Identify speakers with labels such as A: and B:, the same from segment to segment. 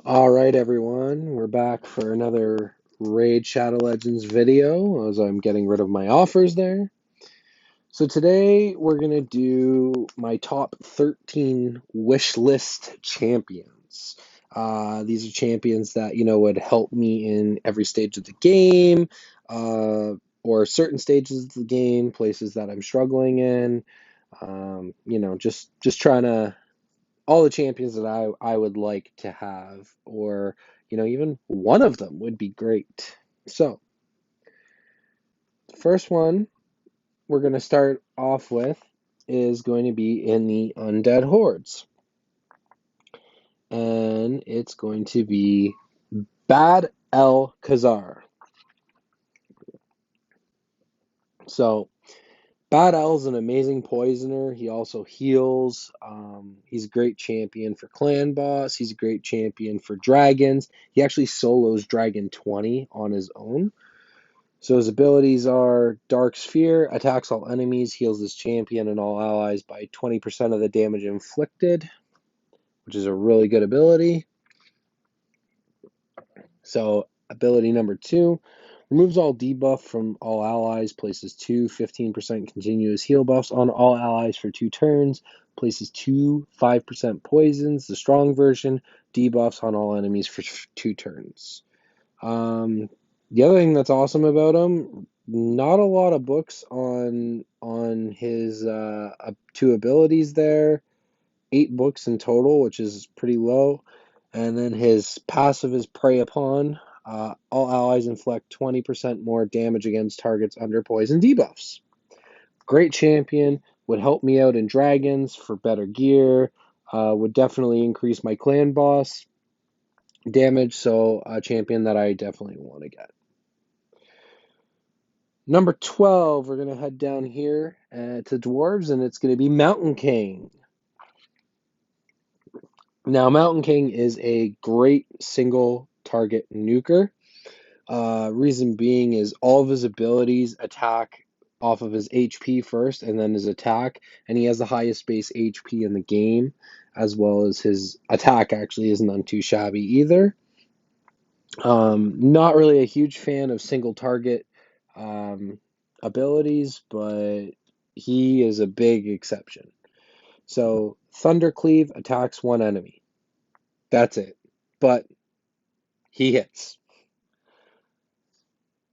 A: All right, everyone, we're back for another Raid Shadow Legends video as I'm getting rid of my offers there. So today we're going to do my top 13 wish list champions. These are champions that, would help me in every stage of the game, or certain stages of the game, places that I'm struggling in. Just trying to all the champions that I would like to have, or even one of them would be great. So, first one we're going to start off with is going to be in the Undead Hordes, and it's going to be Bad-el-Kazar. So, Bad-el's an amazing poisoner. He also heals. He's a great champion for clan boss. He's a great champion for dragons. He actually solos Dragon 20 on his own. So his abilities are Dark Sphere, attacks all enemies, heals his champion and all allies by 20% of the damage inflicted, which is a really good ability. So ability number 2, removes all debuff from all allies, places 15% continuous heal buffs on all allies for 2 turns, places 5% poisons, the strong version, debuffs on all enemies for 2 turns. The other thing that's awesome about him, not a lot of books on his 2 abilities there. 8 books in total, which is pretty low. And then his passive is Prey Upon. All allies inflict 20% more damage against targets under poison debuffs. Great champion, would help me out in dragons for better gear, would definitely increase my clan boss damage, so a champion that I definitely want to get. Number 12, we're going to head down here to Dwarves, and it's going to be Mountain King. Now, Mountain King is a great single target nuker. Reason being is all of his abilities attack off of his HP first and then his attack, and he has the highest base HP in the game, as well as his attack actually is none too shabby either. Not really a huge fan of single target um, abilities, but he is a big exception. So Thundercleave attacks one enemy. That's it. But he hits.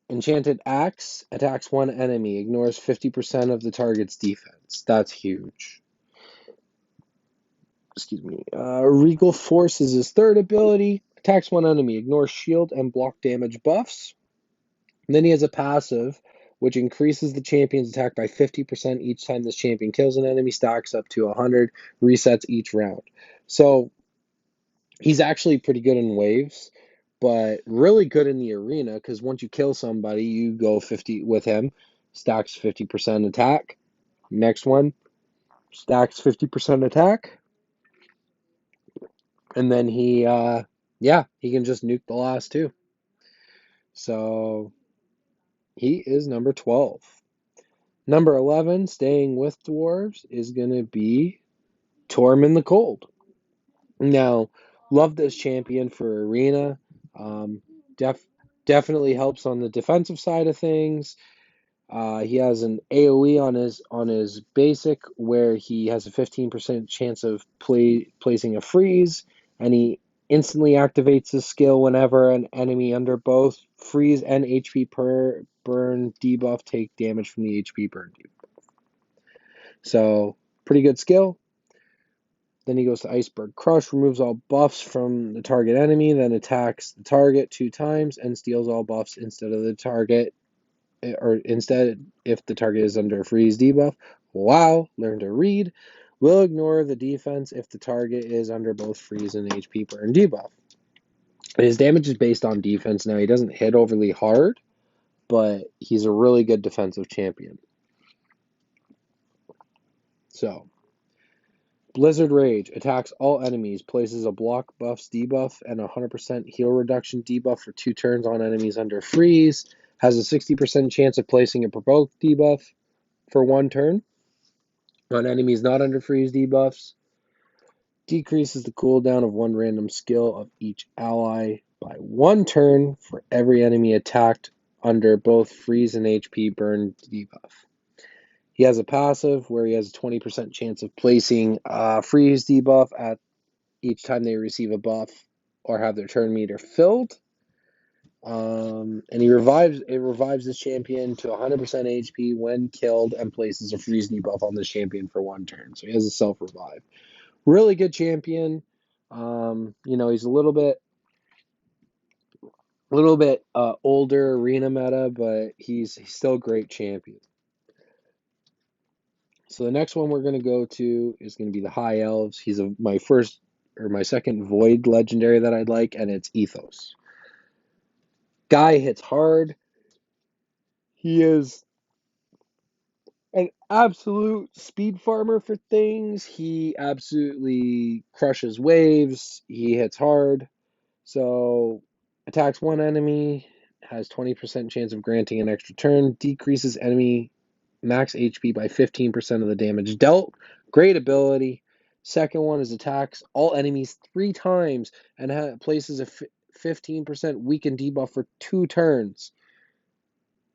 A: Enchanted Axe attacks one enemy, ignores 50% of the target's defense. That's huge. Excuse me. Regal Force is his third ability. Attacks one enemy, ignores shield and block damage buffs. And then he has a passive, which increases the champion's attack by 50% each time this champion kills an enemy, stacks up to 100, resets each round. So he's actually pretty good in waves, but really good in the arena because once you kill somebody, you go 50 with him, stacks 50% attack. Next one, stacks 50% attack. And then he can just nuke the last two. So he is number 12. Number 11, staying with dwarves, is going to be Tormin the Cold. Now, love this champion for arena. Um, definitely helps on the defensive side of things. He has an AoE on his basic where he has a 15% chance of placing a freeze, and he instantly activates his skill whenever an enemy under both freeze and HP burn debuff take damage from the HP burn debuff. So pretty good skill. Then he goes to Iceberg Crush, removes all buffs from the target enemy, then attacks the target 2 times and steals all buffs instead of the target, or instead if the target is under a freeze debuff. Wow, learn to read. Will ignore the defense if the target is under both freeze and HP burn debuff. His damage is based on defense. Now he doesn't hit overly hard, but he's a really good defensive champion. So Blizzard Rage attacks all enemies, places a block buffs debuff and a 100% heal reduction debuff for 2 turns on enemies under freeze. Has a 60% chance of placing a provoke debuff for 1 turn on enemies not under freeze debuffs. Decreases the cooldown of one random skill of each ally by 1 turn for every enemy attacked under both freeze and HP burn debuff. He has a passive where he has a 20% chance of placing a freeze debuff at each time they receive a buff or have their turn meter filled. And it revives this champion to 100% HP when killed and places a freeze debuff on this champion for 1 turn. So he has a self-revive. Really good champion. He's a little bit older arena meta, but he's still a great champion. So the next one we're going to go to is going to be the High Elves. He's my second Void legendary that I'd like, and it's Ithos. Guy hits hard. He is an absolute speed farmer for things. He absolutely crushes waves. He hits hard. So attacks one enemy, has 20% chance of granting an extra turn, decreases enemy max HP by 15% of the damage dealt. Great ability. Second one is attacks all enemies 3 times and places a 15% weaken debuff for 2 turns.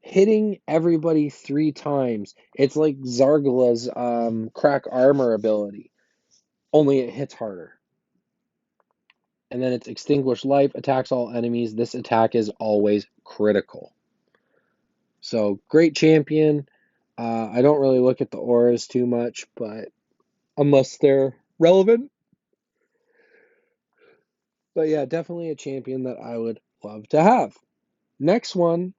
A: Hitting everybody 3 times. It's like Zargala's crack armor ability, only it hits harder. And then it's Extinguish Life, attacks all enemies. This attack is always critical. So, great champion. I don't really look at the auras too much, but unless they're relevant. But yeah, definitely a champion that I would love to have. Next one,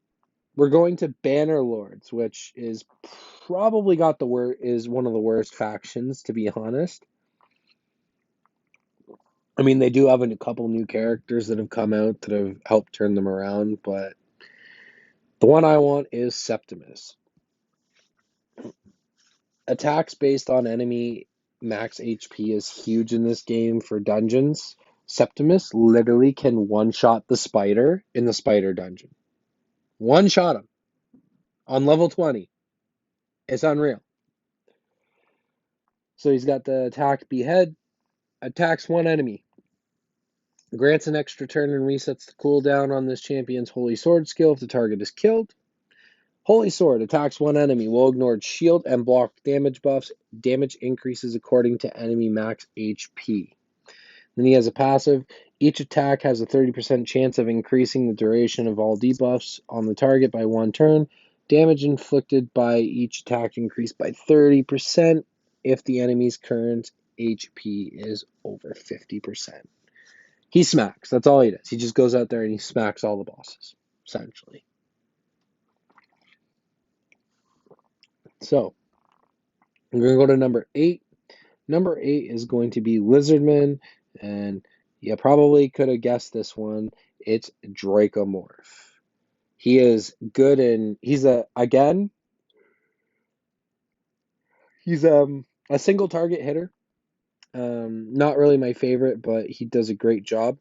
A: we're going to Banner Lords, which is probably is one of the worst factions, to be honest. I mean, they do have a couple new characters that have come out that have helped turn them around, but the one I want is Septimos. Attacks based on enemy max HP is huge in this game for dungeons. Septimus literally can one-shot the spider in the spider dungeon. One-shot him on level 20. It's unreal. So he's got the attack Behead, attacks one enemy, grants an extra turn and resets the cooldown on this champion's Holy Sword skill if the target is killed. Holy Sword attacks one enemy, will ignore shield and block damage buffs. Damage increases according to enemy max HP. Then he has a passive. Each attack has a 30% chance of increasing the duration of all debuffs on the target by 1 turn. Damage inflicted by each attack increased by 30% if the enemy's current HP is over 50%. He smacks. That's all he does. He just goes out there and he smacks all the bosses, essentially. So, I'm going to go to number 8. Number 8 is going to be Lizardmen, and you probably could have guessed this one. It's Dracomorph. He is good he's a single target hitter. Not really my favorite, but he does a great job.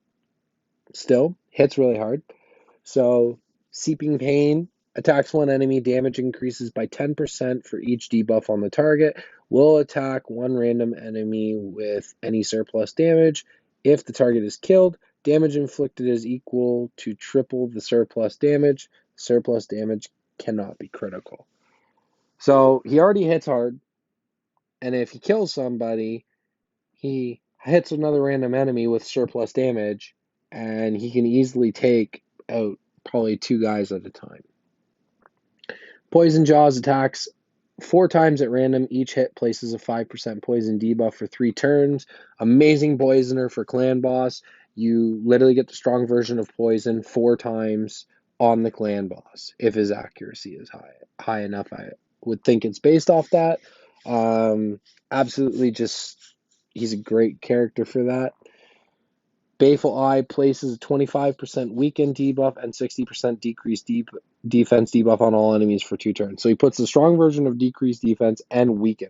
A: Still hits really hard. So Seeping Pain attacks one enemy, damage increases by 10% for each debuff on the target. Will attack one random enemy with any surplus damage. If the target is killed, damage inflicted is equal to triple the surplus damage. Surplus damage cannot be critical. So he already hits hard, and if he kills somebody, he hits another random enemy with surplus damage, and he can easily take out probably 2 guys at a time. Poison Jaws attacks 4 times at random. Each hit places a 5% poison debuff for 3 turns. Amazing poisoner for clan boss. You literally get the strong version of poison 4 times on the clan boss if his accuracy is high enough. I would think it's based off that. Absolutely he's a great character for that. Baleful Eye places a 25% weaken debuff and 60% decreased defense debuff on all enemies for 2 turns. So he puts the strong version of decreased defense and weaken.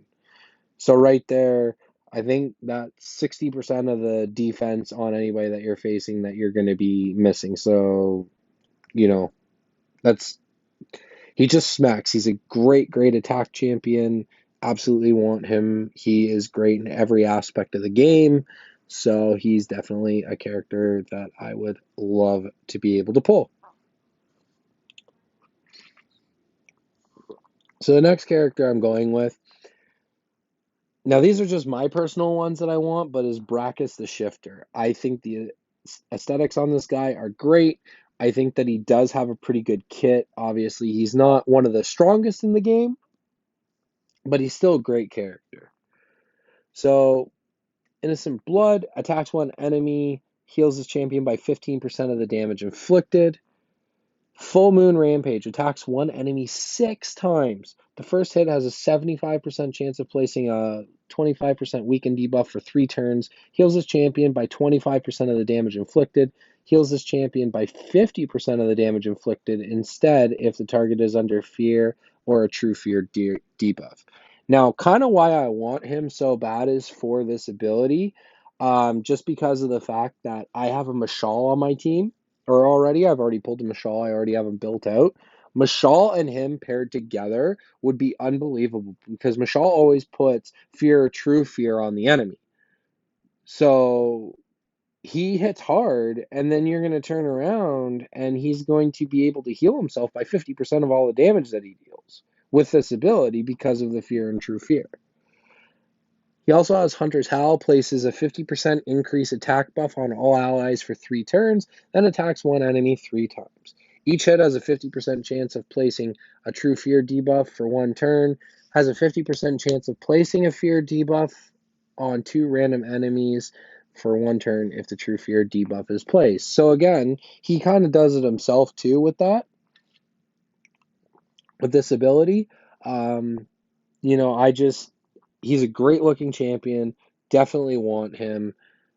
A: So right there, I think that's 60% of the defense on anybody that you're facing that you're going to be missing. So, he just smacks. He's a great, great attack champion. Absolutely want him. He is great in every aspect of the game. So he's definitely a character that I would love to be able to pull. So the next character I'm going with, now these are just my personal ones that I want, but is Brakus the Shifter. I think the aesthetics on this guy are great. I think that he does have a pretty good kit. Obviously, he's not one of the strongest in the game, but he's still a great character. So, Innocent Blood attacks one enemy, heals his champion by 15% of the damage inflicted. Full Moon Rampage attacks one enemy 6 times. The first hit has a 75% chance of placing a 25% weaken debuff for 3 turns. Heals his champion by 25% of the damage inflicted. Heals his champion by 50% of the damage inflicted instead if the target is under fear or a true fear debuff. Now, kind of why I want him so bad is for this ability, just because of the fact that I have a Mashal on my team. Or already, I've already pulled a Mashal. I already have him built out. Mashal and him paired together would be unbelievable because Mashal always puts fear or true fear on the enemy. So he hits hard, and then you're going to turn around and he's going to be able to heal himself by 50% of all the damage that he deals with this ability because of the fear and true fear. He also has Hunter's Howl, places a 50% increase attack buff on all allies for 3 turns, then attacks one enemy 3 times. Each hit has a 50% chance of placing a True Fear debuff for 1 turn, has a 50% chance of placing a Fear debuff on 2 random enemies for 1 turn if the True Fear debuff is placed. So again, he kind of does it himself too with that, with this ability. You know, he's a great looking champion. Definitely want him.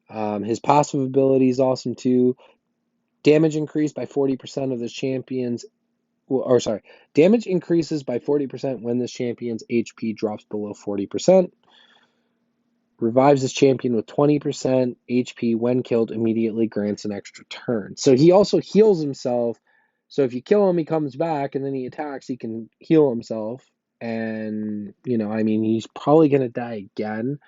A: His passive ability is awesome too. Damage increased by 40% of this champion's, or sorry, damage increases by 40% when this champion's HP drops below 40%. Revives this champion with 20% HP when killed, immediately grants an extra turn. So he also heals himself. So if you kill him, he comes back, and then he attacks, he can heal himself. And, you know, I mean, he's probably going to die again,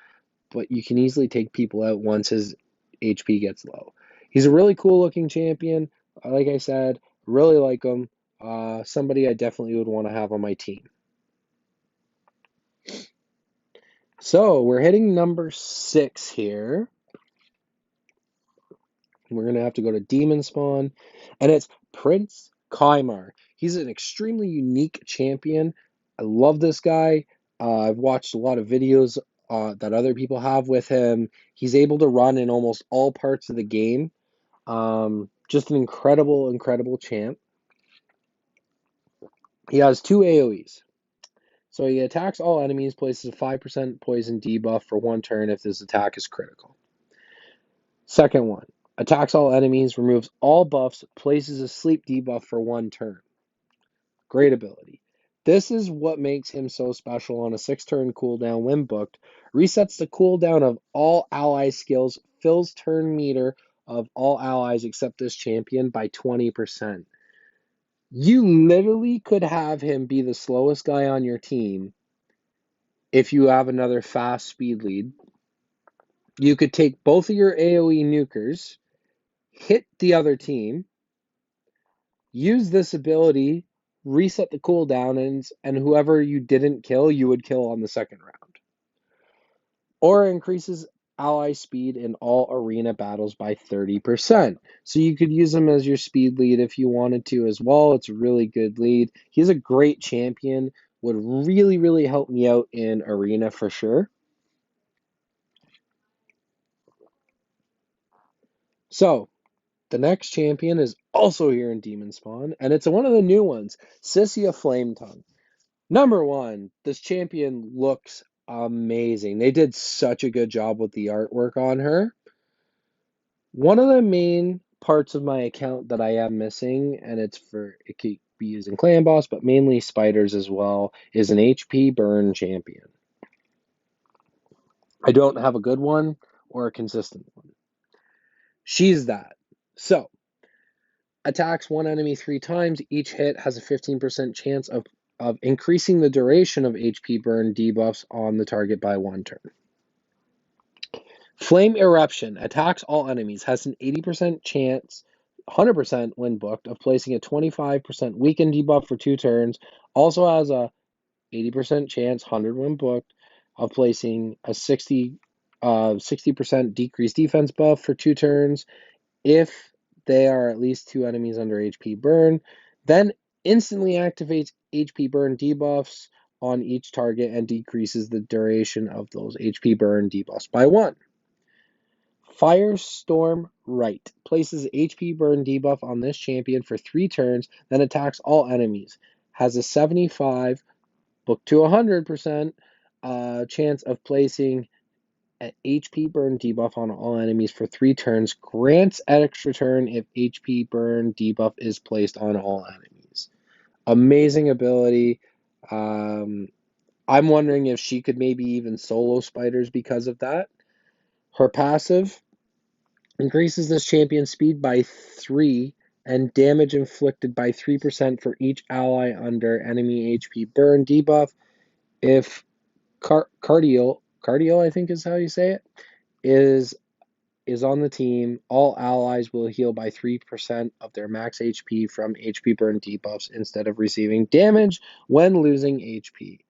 A: but you can easily take people out once his HP gets low. He's a really cool looking champion. Like I said, really like him. Somebody I definitely would want to have on my team. So we're hitting number 6 here. We're going to have to go to Demon Spawn, and it's Prince Kymar. He's an extremely unique champion. I love this guy. I've watched a lot of videos that other people have with him. He's able to run in almost all parts of the game. Just an incredible, incredible champ. He has 2 AoEs. So he attacks all enemies, places a 5% poison debuff for 1 turn if this attack is critical. Second one, attacks all enemies, removes all buffs, places a sleep debuff for 1 turn. Great ability. This is what makes him so special on a 6-turn cooldown when booked. Resets the cooldown of all ally skills, fills turn meter of all allies except this champion by 20%. You literally could have him be the slowest guy on your team if you have another fast speed lead. You could take both of your AoE nukers, hit the other team, use this ability, reset the cooldown, and whoever you didn't kill, you would kill on the second round. Or increases ally speed in all arena battles by 30%. So you could use him as your speed lead if you wanted to as well. It's a really good lead. He's a great champion. Would really, really help me out in arena for sure. So the next champion is also here in Demon Spawn, and it's one of the new ones, Sicia Flametongue. Number 1, this champion looks amazing. They did such a good job with the artwork on her. One of the main parts of my account that I am missing, and it could be used in Clan Boss, but mainly spiders as well, is an HP burn champion. I don't have a good one or a consistent one. She's that. So, attacks one enemy 3 times. Each hit has a 15% chance of increasing the duration of HP burn debuffs on the target by 1 turn. Flame Eruption attacks all enemies, has an 80% chance, 100% when booked, of placing a 25% weaken debuff for 2 turns. Also has a 80% chance, 100 when booked, of placing a 60% decreased defense buff for 2 turns if they are at least 2 enemies under HP burn. Then instantly activates HP burn debuffs on each target and decreases the duration of those HP burn debuffs by 1. Firestorm Right places HP burn debuff on this champion for 3 turns, then attacks all enemies. Has a 75, book to 100% chance of placing an HP burn debuff on all enemies for 3 turns. Grants extra turn if HP burn debuff is placed on all enemies. Amazing ability. I'm wondering if she could maybe even solo spiders because of that. Her passive increases this champion's speed by 3 and damage inflicted by 3% for each ally under enemy HP burn debuff. If Cardial, I think is how you say it, is on the team, all allies will heal by 3% of their max HP from HP burn debuffs instead of receiving damage when losing HP.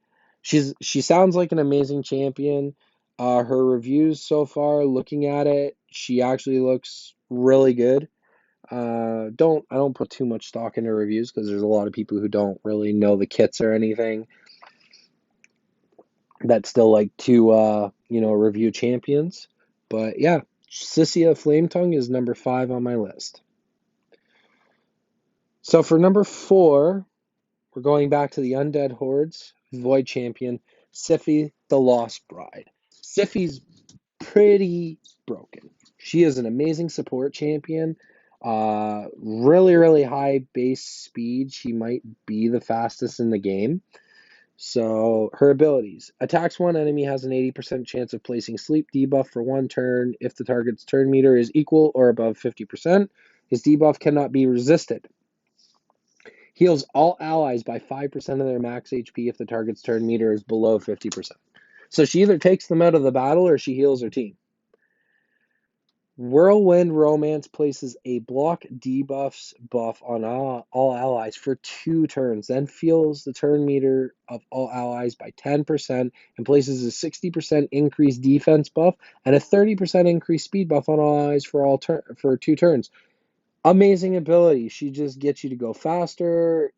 A: She sounds like an amazing champion. Her reviews so far, looking at it, she actually looks really good. I don't put too much stock into reviews because there's a lot of people who don't really know the kits or anything that still like to review champions. But yeah, Sicia Flametongue is number 5 on my list. So for number 4, we're going back to the Undead Hordes Void Champion, Siffy the Lost Bride. Siffy's pretty broken. She is an amazing support champion. Really, really high base speed. She might be the fastest in the game. So her abilities. Attacks one enemy, has an 80% chance of placing sleep debuff for 1 turn if the target's turn meter is equal or above 50%. His debuff cannot be resisted. Heals all allies by 5% of their max HP if the target's turn meter is below 50%. So she either takes them out of the battle or she heals her team. Whirlwind Romance places a block debuffs buff on all allies for 2 turns, then fills the turn meter of all allies by 10% and places a 60% increased defense buff and a 30% increased speed buff on all allies for 2 turns. Amazing ability. She just gets you to go faster.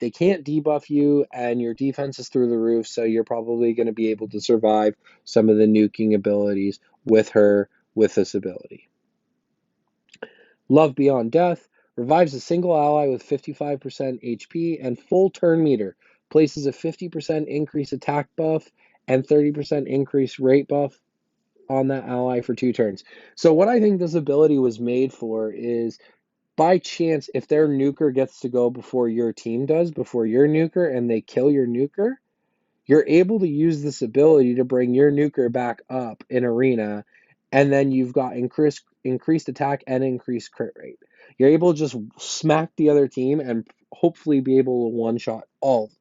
A: They can't debuff you, and your defense is through the roof, so you're probably going to be able to survive some of the nuking abilities with her with this ability. Love Beyond Death revives a single ally with 55% HP and full turn meter, places a 50% increase attack buff and 30% increase rate buff on that ally for 2 turns. So what I think this ability was made for is, by chance, if their nuker gets to go before your team does, before your nuker, and they kill your nuker, you're able to use this ability to bring your nuker back up in arena, and then you've got increased attack and increased crit rate. You're able to just smack the other team and hopefully be able to one-shot all of them.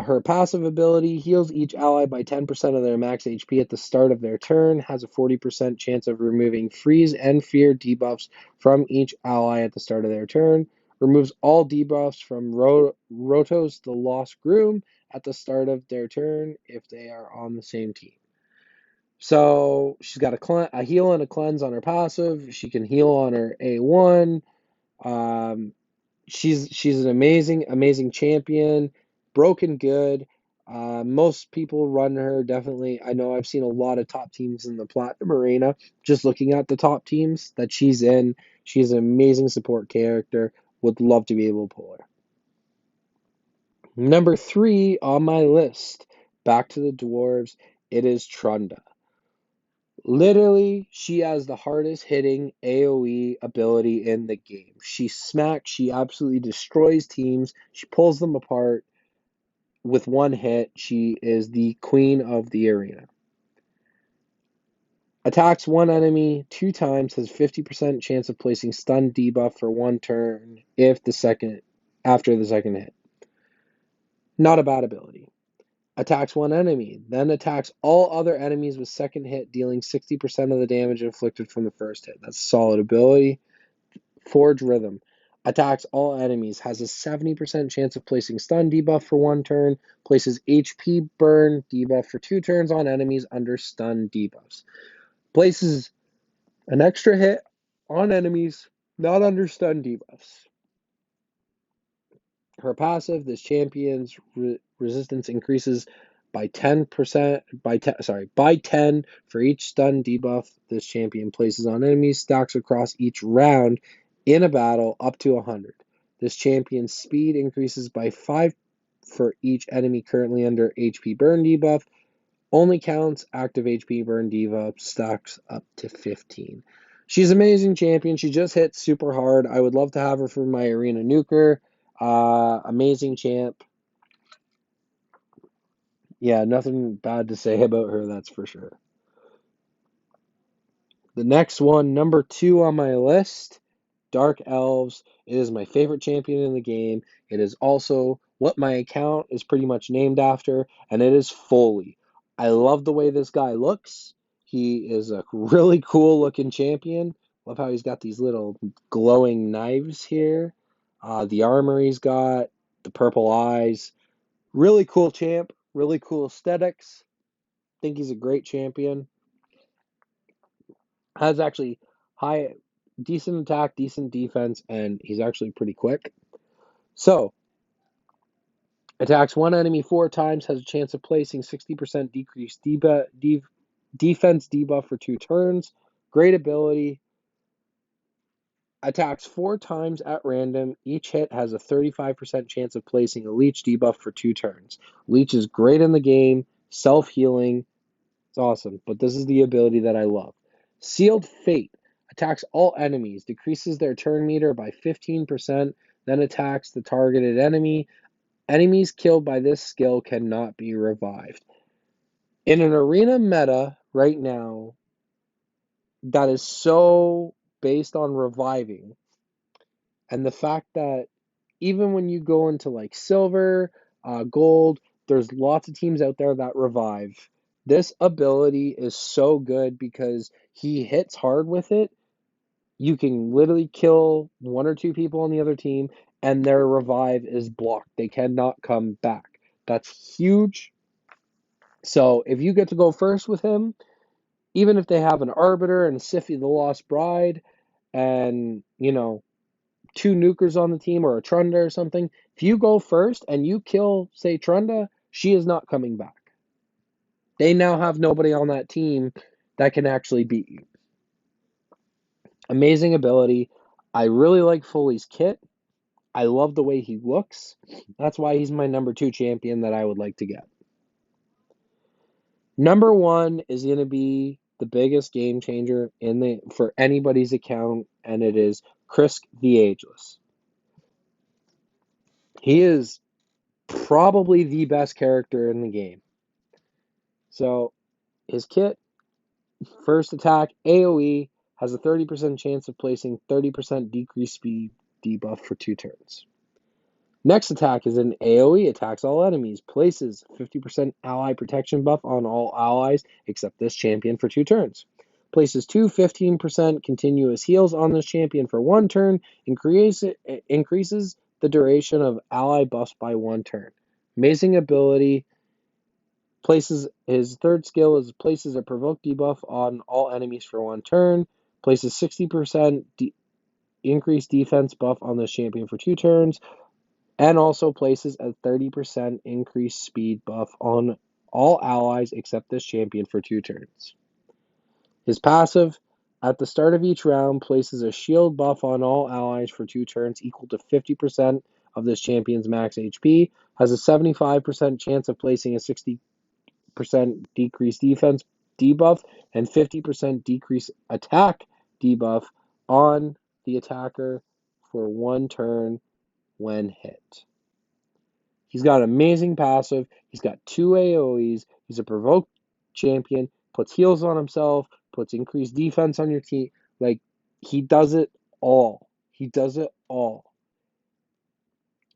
A: Her passive ability heals each ally by 10% of their max HP at the start of their turn, has a 40% chance of removing freeze and fear debuffs from each ally at the start of their turn, removes all debuffs from Rotos the Lost Groom at the start of their turn if they are on the same team. So she's got a heal and a cleanse on her passive. She can heal on her A1. She's an amazing champion. Broken good. Most people run her, definitely. I know I've seen a lot of top teams in the Platinum Arena. Just looking at the top teams that she's in, she's an amazing support character. Would love to be able to pull her. Number 3 on my list, back to the Dwarves, it is Trunda. Literally, she has the hardest hitting AoE ability in the game. She smacks, she absolutely destroys teams, she pulls them apart with 1 hit. She is the queen of the arena. Attacks 1 enemy 2 times, has 50% chance of placing stun debuff for 1 turn after the second hit. Not a bad ability. attacks one enemy, then attacks all other enemies with second hit, dealing 60% of the damage inflicted from the first hit. That's a solid ability. Forge Rhythm. Attacks all enemies, has a 70% chance of placing stun debuff for one turn, places HP burn debuff for 2 turns on enemies under stun debuffs. Places an extra hit on enemies not under stun debuffs. Her passive, this champion's resistance increases by 10% by 10 for each stun debuff this champion places on enemies, stacks across each round in a battle up to 100. This champion's speed increases by 5 for each enemy currently under HP burn debuff. Only counts active HP burn debuff, stacks up to 15. She's an amazing champion. She just hits super hard. I would love to have her for my arena nuker. Amazing champ. Yeah, nothing bad to say about her, that's for sure. The next one, number 2 on my list, Dark Elves. It is my favorite champion in the game. It is also what my account is pretty much named after, and it is Foli. I love the way this guy looks. He is a really cool looking champion. Love how he's got these little glowing knives here. The armor he's got, the purple eyes. Really cool champ, really cool aesthetics. Think he's a great champion. Has actually high, decent attack, decent defense, and he's actually pretty quick. So, attacks one enemy 4 times, has a chance of placing 60% decreased defense debuff for 2 turns. Great ability. Attacks 4 times at random. Each hit has a 35% chance of placing a leech debuff for 2 turns. Leech is great in the game, self-healing. It's awesome, but this is the ability that I love. Sealed Fate. Attacks all enemies, decreases their turn meter by 15%, then attacks the targeted enemy. Enemies killed by this skill cannot be revived. In an arena meta right now that is so based on reviving, and the fact that even when you go into like silver, gold, there's lots of teams out there that revive. This ability is so good because he hits hard with it. You can literally kill 1 or 2 people on the other team, and their revive is blocked. They cannot come back. That's huge. So if you get to go first with him, even if they have an Arbiter and Siffy the Lost Bride, and 2 nukers on the team or a Trunda or something, if you go first and you kill, say, Trunda, she is not coming back. They now have nobody on that team that can actually beat you. Amazing ability. I really like Foley's kit. I love the way he looks. That's why he's my number 2 champion that I would like to get. Number 1 is going to be the biggest game changer for anybody's account, and it is Krisk the Ageless. He is probably the best character in the game. So his kit, first attack, AoE, has a 30% chance of placing 30% decreased speed debuff for 2 turns. Next attack is an AoE, attacks all enemies, places 50% ally protection buff on all allies except this champion for 2 turns. Places 2 15% continuous heals on this champion for 1 turn, increases the duration of ally buffs by 1 turn. Amazing ability. His third skill is places a provoke debuff on all enemies for 1 turn. Places 60% increased defense buff on this champion for 2 turns. And also places a 30% increased speed buff on all allies except this champion for 2 turns. His passive, at the start of each round, places a shield buff on all allies for 2 turns equal to 50% of this champion's max HP, has a 75% chance of placing a 60% decreased defense debuff and 50% decreased attack debuff on the attacker for 1 turn when hit. He's got an amazing passive. He's got 2 AoEs. He's a provoke champion. Puts heals on himself. Puts increased defense on your team. Like, he does it all. He does it all.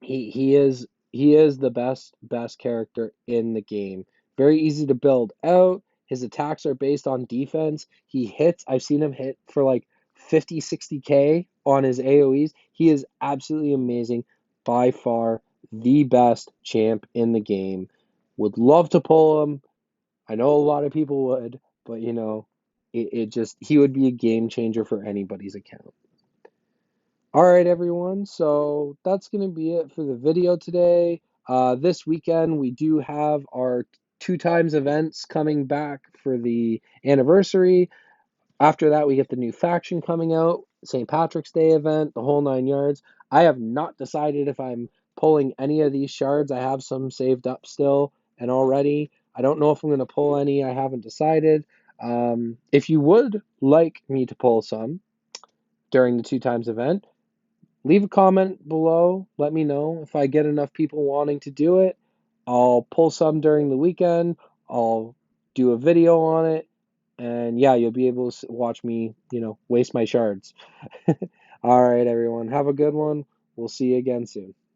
A: He is he is the best character in the game. Very easy to build out. His attacks are based on defense. He hits. I've seen him hit for like 50, 60k on his AoEs. He is absolutely amazing. By far the best champ in the game. Would love to pull him. I know a lot of people would, but it just he would be a game changer for anybody's account. All right, everyone. So that's going to be it for the video today. This weekend, we do have our 2 times events coming back for the anniversary. After that, we get the new faction coming out, St. Patrick's Day event, the whole 9 yards. I have not decided if I'm pulling any of these shards. I have some saved up still and already. I don't know if I'm going to pull any. I haven't decided. If you would like me to pull some during the 2 times event, leave a comment below. Let me know if I get enough people wanting to do it. I'll pull some during the weekend. I'll do a video on it. And yeah, you'll be able to watch me, waste my shards. All right, everyone. Have a good one. We'll see you again soon.